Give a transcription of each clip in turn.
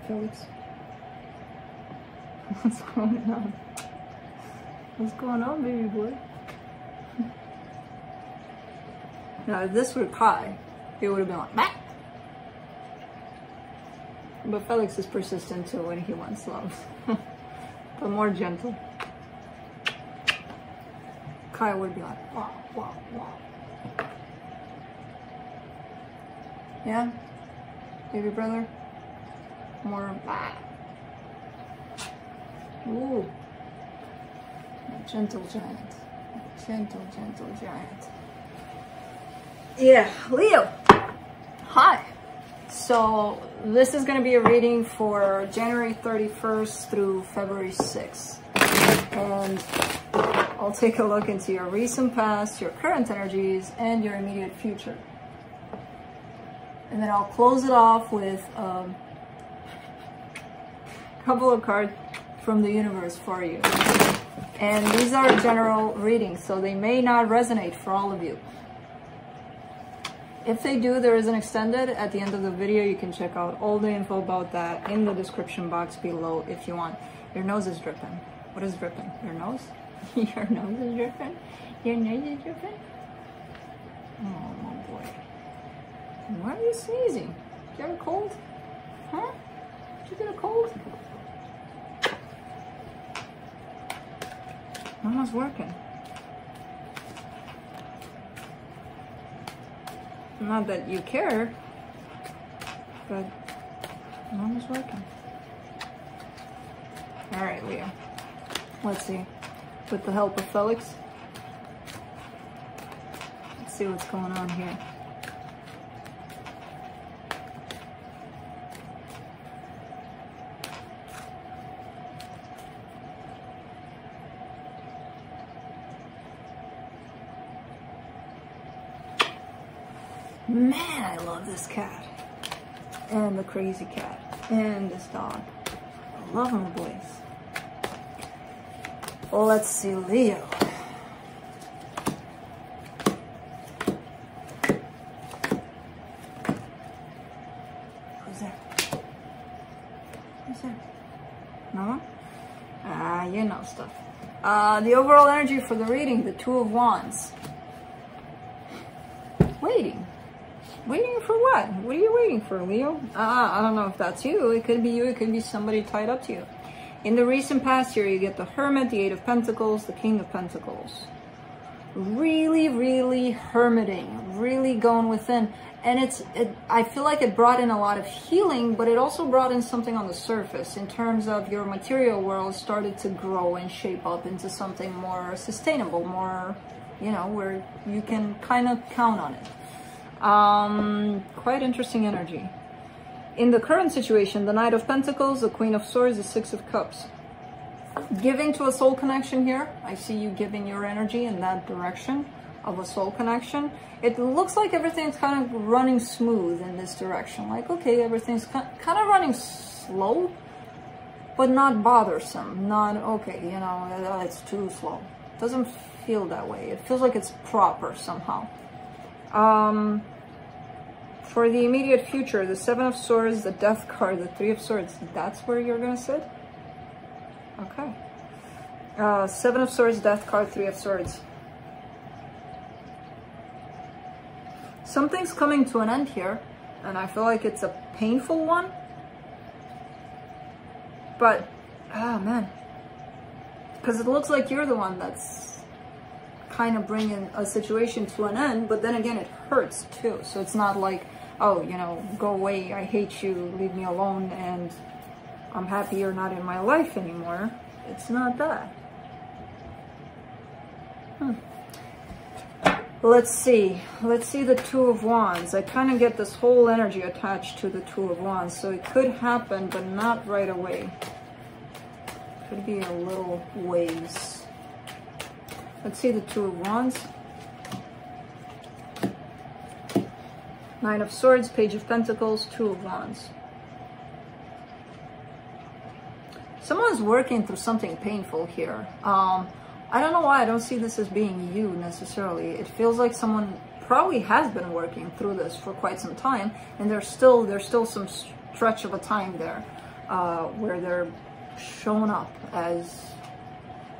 Felix? What's going on? What's going on, baby boy? Now, if this were Kai, it would have been like, bah! But Felix is persistent too when he wants love. But more gentle. Kai would be like, wow, wow, wow. Yeah? Baby brother? More, bah. Ooh. Gentle giant. Gentle, gentle giant. Yeah, Leo. Hi. So this is going to be a reading for January 31st through February 6th. And I'll take a look into your recent past, your current energies, and your immediate future. And then I'll close it off with a couple of cards from the universe for you. And these are general readings, so they may not resonate for all of you. If they do, there is an extended at the end of the video. You can check out all the info about that in the description box below if you want. Your nose is dripping. What is dripping? Your nose? Your nose is dripping? Your nose is dripping? Oh, my boy. Why are you sneezing? Did you have a cold? Huh? Did you get a cold? Mama's working. Not that you care, but Mama's working. All right, Leo. Let's see. With the help of Felix, let's see what's going on here. Man, I love this cat. And the crazy cat. And this dog. I love them boys. Well, let's see, Leo. Who's there? Who's there? No one? Ah, you know stuff. The overall energy for the reading, the Two of Wands. Waiting. Waiting for what? What are you waiting for, Leo? I don't know if that's you. It could be you. It could be somebody tied up to you. In the recent past year, you get the Hermit, the Eight of Pentacles, the King of Pentacles. Really, really hermiting. Really going within. And I feel like it brought in a lot of healing, but it also brought in something on the surface in terms of your material world started to grow and shape up into something more sustainable, more, you know, where you can kind of count on it. Quite interesting energy. In the current situation, the Knight of Pentacles, the Queen of Swords, the Six of Cups. Giving to a soul connection here. I see you giving your energy in that direction of a soul connection. It looks like everything's kind of running smooth in this direction. Like, okay, everything's kind of running slow, but not bothersome. Not, okay, you know, it's too slow. Doesn't feel that way. It feels like it's proper somehow. For the immediate future, the Seven of Swords, the Death card, the Three of Swords, that's where you're gonna sit? Okay. Seven of Swords, Death card, Three of Swords. Something's coming to an end here, and I feel like it's a painful one. But, ah, man. Because it looks like you're the one that's kind of bringing a situation to an end, but then again, it hurts too. So it's not like, oh, you know, go away, I hate you, leave me alone, and I'm happy you're not in my life anymore. It's not that. Let's see the Two of Wands. I kind of get this whole energy attached to the Two of Wands, so it could happen, but not right away. Could be a little ways. Let's see the Two of Wands. Nine of Swords, Page of Pentacles, Two of Wands. Someone's working through something painful here. I don't know why I don't see this as being you necessarily. It feels like someone probably has been working through this for quite some time, and there's still some stretch of a time there. where they're shown up as,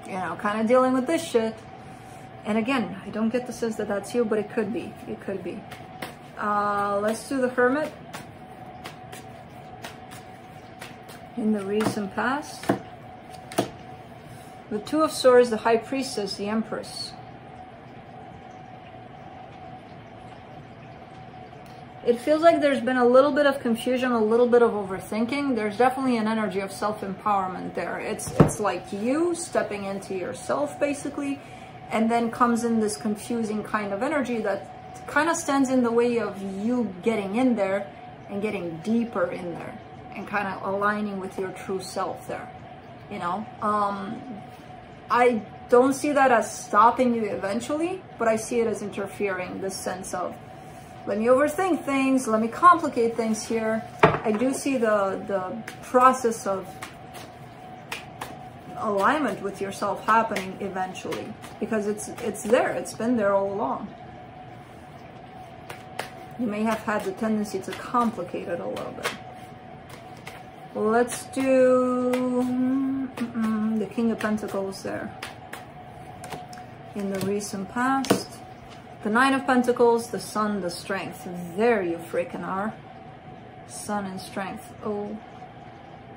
you know, kind of dealing with this shit. And again, I don't get the sense that that's you, but it could be. It could be. Let's do the Hermit. In the recent past. The Two of Swords, the High Priestess, the Empress. It feels like there's been a little bit of confusion, a little bit of overthinking. There's definitely an energy of self-empowerment there. It's like you stepping into yourself, basically, and then comes in this confusing kind of energy that kind of stands in the way of you getting in there and getting deeper in there and kind of aligning with your true self there, you know? I don't see that as stopping you eventually, but I see it as interfering, this sense of, let me overthink things, let me complicate things here. I do see the process of alignment with yourself happening eventually, because it's there, it's been there all along. You may have had the tendency to complicate it a little bit. Let's do the King of Pentacles there. In the recent past. The Nine of Pentacles, the Sun, the Strength. There you freaking are. Sun and Strength. Oh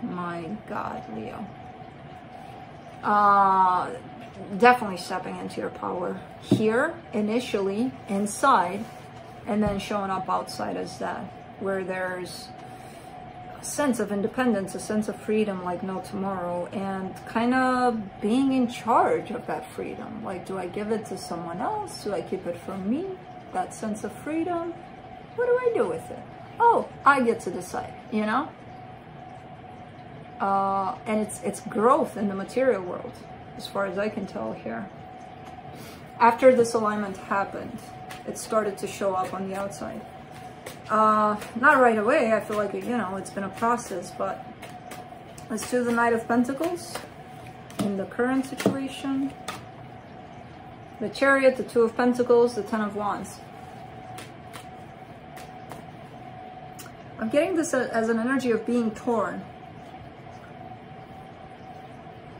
my God, Leo. Definitely stepping into your power here, initially, inside, and then showing up outside as that, where there's a sense of independence, a sense of freedom like no tomorrow, and kind of being in charge of that freedom. Like, do I give it to someone else? Do I keep it for me? That sense of freedom? What do I do with it? Oh, I get to decide, you know? And it's growth in the material world, as far as I can tell here. After this alignment happened, it started to show up on the outside. Not right away. I feel like, you know, it's been a process, but let's do the Knight of Pentacles in the current situation. The Chariot, the Two of Pentacles, the Ten of Wands. I'm getting this as an energy of being torn.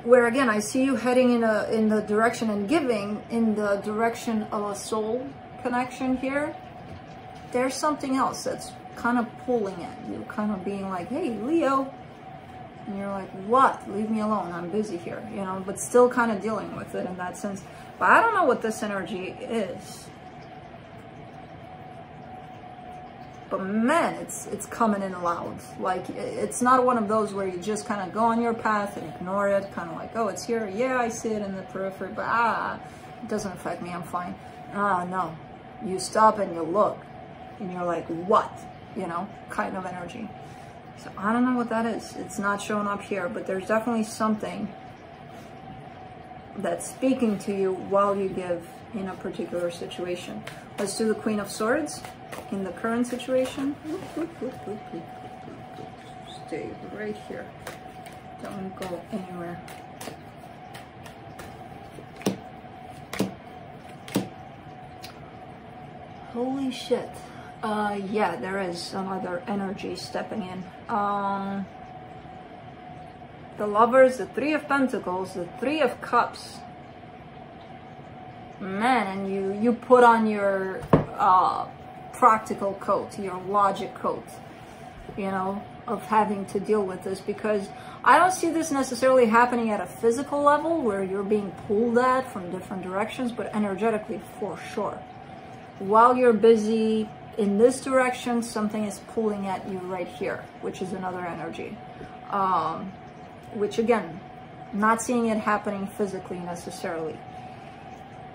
Where again, I see you heading in the direction and giving in the direction of a soul connection here. There's something else that's kind of pulling at you, kind of being like, hey, Leo. And you're like, what? Leave me alone. I'm busy here, you know, but still kind of dealing with it in that sense. But I don't know what this energy is. But man, it's coming in loud. Like, it's not one of those where you just kind of go on your path and ignore it. Kind of like, oh, it's here. Yeah, I see it in the periphery, but it doesn't affect me. I'm fine. No. You stop and you look. And you're like, what? You know, kind of energy. So I don't know what that is. It's not showing up here, but there's definitely something that's speaking to you while you give in a particular situation. Let's do the Queen of Swords in the current situation. Stay right here. Don't go anywhere. Holy shit. Yeah, there is some other energy stepping in. The Lovers, the Three of Pentacles, the Three of Cups. Man, and you put on your practical coat, your logic coat, you know, of having to deal with this, because I don't see this necessarily happening at a physical level where you're being pulled at from different directions, but energetically for sure. While you're busy in this direction, something is pulling at you right here, which is another energy. Which again, not seeing it happening physically necessarily,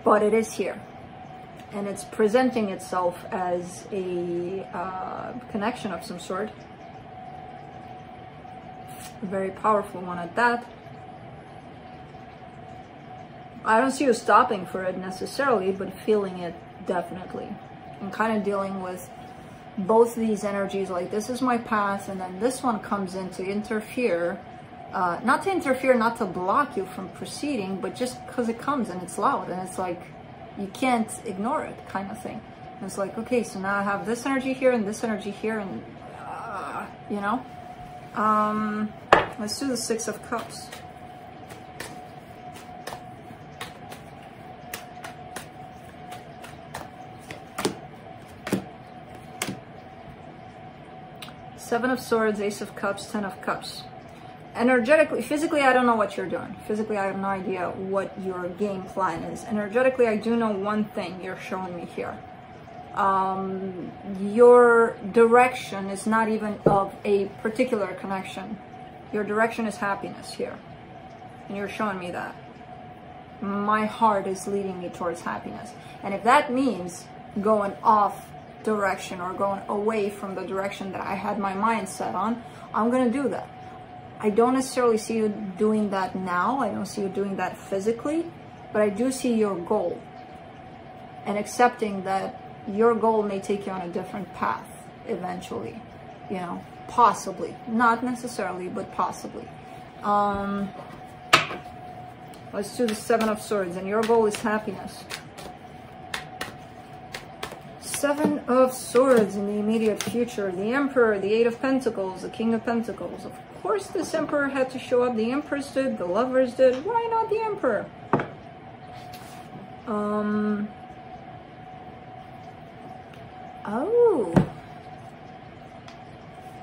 but it is here. And it's presenting itself as a connection of some sort. A very powerful one at that. I don't see you stopping for it necessarily, but feeling it definitely. And kind of dealing with both these energies, like this is my path, and then this one comes in to interfere. Not to interfere, not to block you from proceeding, but just because it comes and it's loud and it's like, you can't ignore it kind of thing. And it's like, okay, so now I have this energy here and this energy here, and, you know? Let's do the Six of Cups. Seven of Swords, Ace of Cups, Ten of Cups. Energetically, physically, I don't know what you're doing. Physically, I have no idea what your game plan is. Energetically, I do know one thing you're showing me here. Your direction is not even of a particular connection. Your direction is happiness here. And you're showing me that. My heart is leading me towards happiness. And if that means going off direction or going away from the direction that I had my mind set on, I'm going to do that. I don't necessarily see you doing that now. I don't see you doing that physically, but I do see your goal and accepting that your goal may take you on a different path eventually, you know, possibly, not necessarily, but possibly. Let's do the Seven of Swords, and your goal is happiness. Seven of Swords in the immediate future. The Emperor, the Eight of Pentacles, the King of Pentacles. Of course this Emperor had to show up. The Empress did, the Lovers did. Why not the Emperor? Oh.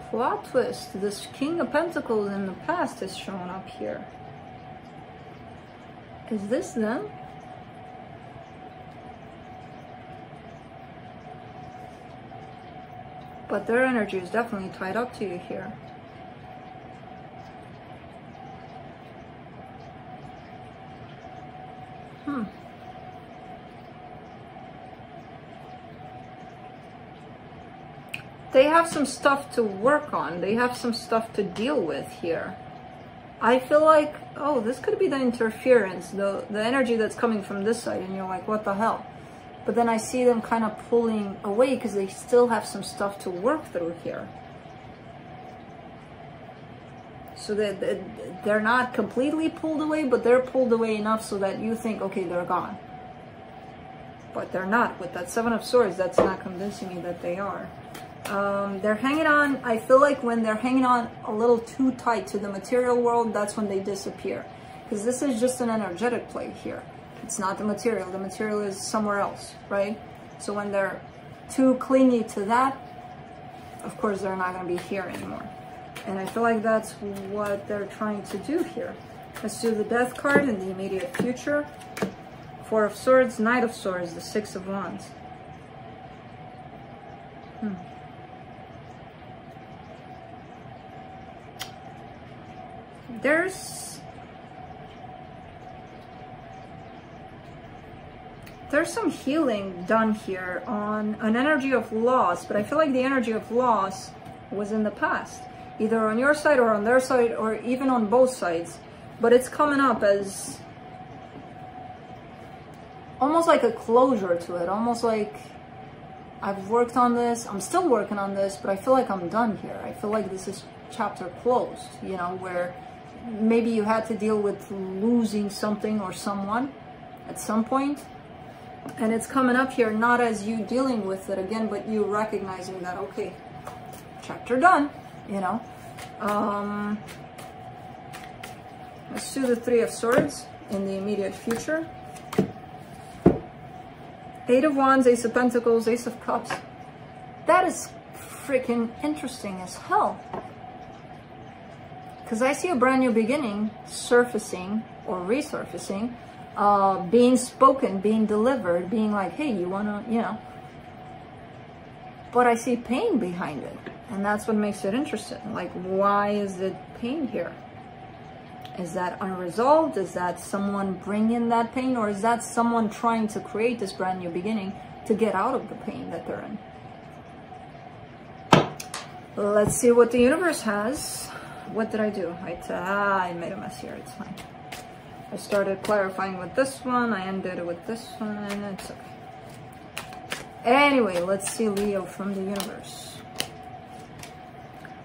Plot twist. This King of Pentacles in the past is showing up here. Is this them? But their energy is definitely tied up to you here. They have some stuff to work on. They have some stuff to deal with here. I feel like, oh, this could be the interference, the energy that's coming from this side, and you're like, what the hell? But then I see them kind of pulling away because they still have some stuff to work through here. So that they're not completely pulled away, but they're pulled away enough so that you think, okay, they're gone. But they're not. With that Seven of Swords, that's not convincing me that they are. They're hanging on. I feel like when they're hanging on a little too tight to the material world, that's when they disappear. Because this is just an energetic play here. It's not the material. The material is somewhere else, right? So when they're too clingy to that, of course, they're not going to be here anymore. And I feel like that's what they're trying to do here. Let's do the Death card in the immediate future. Four of Swords, Knight of Swords, the Six of Wands. There's some healing done here on an energy of loss, but I feel like the energy of loss was in the past, either on your side or on their side, or even on both sides. But it's coming up as almost like a closure to it, almost like I've worked on this, I'm still working on this, but I feel like I'm done here. I feel like this is chapter closed, you know, where maybe you had to deal with losing something or someone at some point. And it's coming up here not as you dealing with it again, but you recognizing that, okay, chapter done, you know. Let's do the Three of Swords in the immediate future. Eight of Wands, Ace of Pentacles, Ace of Cups. That is freaking interesting as hell. Because I see a brand new beginning surfacing or resurfacing, being spoken, being delivered, being like, hey, you wanna, you know. But I see pain behind it. And that's what makes it interesting. Like, why is it pain here? Is that unresolved? Is that someone bringing that pain? Or is that someone trying to create this brand new beginning to get out of the pain that they're in? Let's see what the universe has. What did I do? I made a mess here. It's fine. I started clarifying with this one. I ended with this one. It's okay. Anyway, let's see Leo from the universe.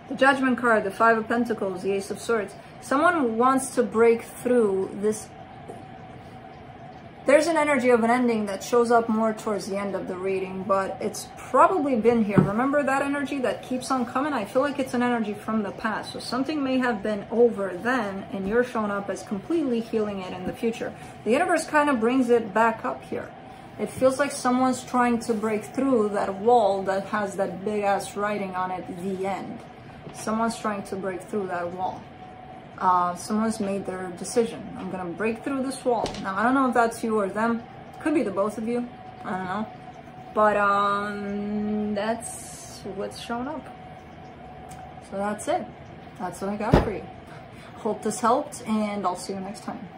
The Judgment card, the Five of Pentacles, the Ace of Swords. Someone wants to break through this. There's an energy of an ending that shows up more towards the end of the reading, but it's probably been here. Remember that energy that keeps on coming? I feel like it's an energy from the past. So something may have been over then, and you're showing up as completely healing it in the future. The universe kind of brings it back up here. It feels like someone's trying to break through that wall that has that big ass writing on it, the end. Someone's trying to break through that wall. Someone's made their decision. I'm gonna break through this wall. Now, I don't know if that's you or them. Could be the both of you. I don't know. But that's what's shown up. So that's it. That's what I got for you. Hope this helped, and I'll see you next time.